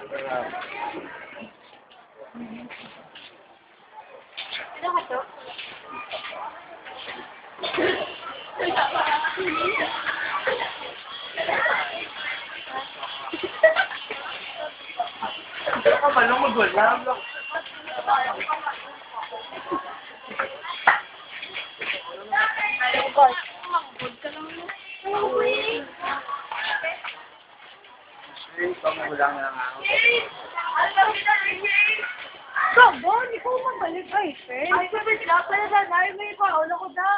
Ano ka to? Pero ka ba nung mag-wala? Pamulang lang ako. Gabo, hindi ko mabalik ay, Fen. Ay, sabi sila, pala na, nai, may paula ko na.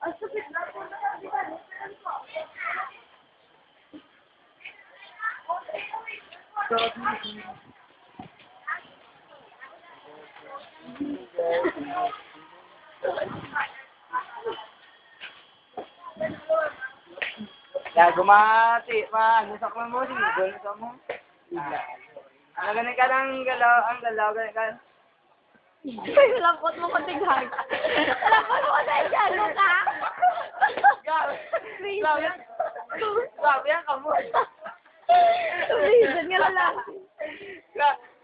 Ang sabi na ko na, di ba? Ya, gumati pa. Nusak mo mo, sinigol ka mo. Ano ganun ka ng galaw, ang galaw, ganun ka. Lapot mo ko tighan. Lapot mo ko sa isyano ka. Grabe yan kamot. Reason nga lang.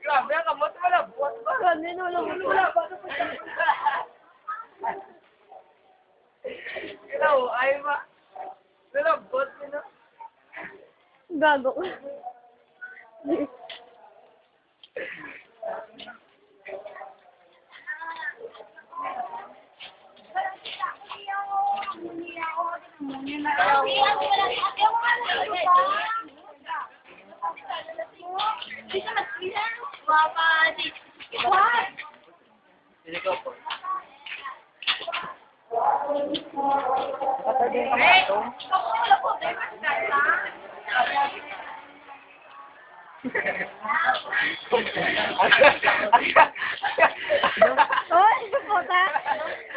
Grabe yan kamot, malabot ba? Ganun, wala mo. Ikaw, ay ba? Malabot, no? Gago. Saturday ka ba ito? Oy, puta.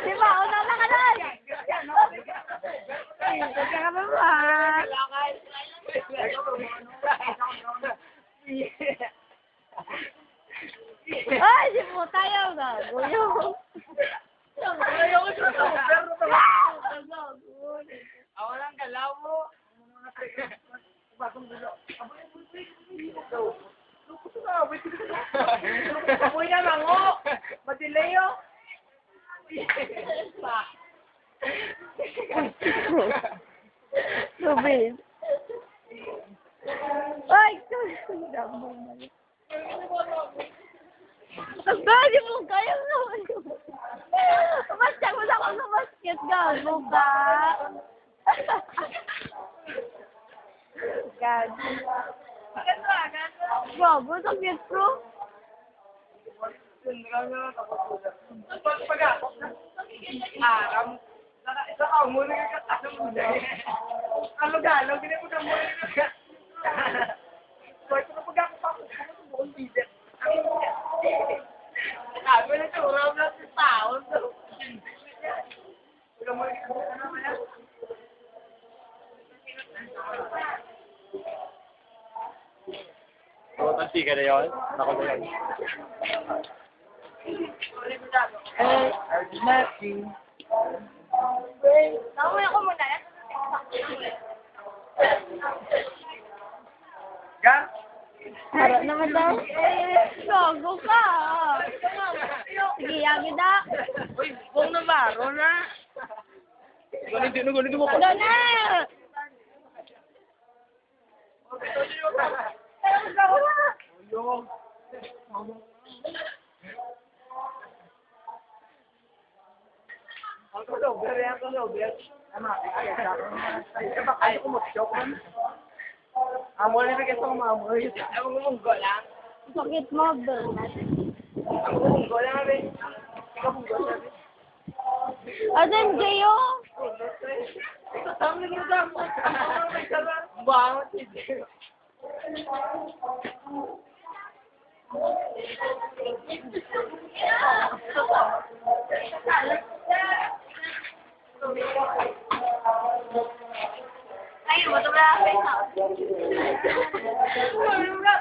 Di ba? Una na ka na. Huwag ka ba ba? Ay, si puta yung gago yung. Ako lang galaw mo. Bagong gulo. Amoy na mango. Madilayo. Lubid. Ay, Pagkali mo kaya naman yun. Basta mo sa kong basket gago ka. God. Gago, sakit ko. Aram. Sa amo na katasang muna. Alog-alog, hindi mo ka muna. Pwede mo pag ako pa ako buong bidet. Sabi na ito, uram lang sa taon. Huwag mo rin ka naman yan. Tansi ka na yun? Ako na yun. Nothing. Nakuha ko muna. Ga? Harap naman daw. Gago ka. Sige, yagi na. Uy, buong na baro na. Ganito mo. Ano na? Yung. Ang kalober. Ama, ay, kumusok man. Amo na bigay sa mga amo. Ang munggo lang. Sakit mo, Bel. Ang munggo lang, abe. Ikaw munggo lang, abe. Adan, Jayo. Ikaw tama na yung damo. Wow, sige. Ay, mo to ba? Ay, mo to ba?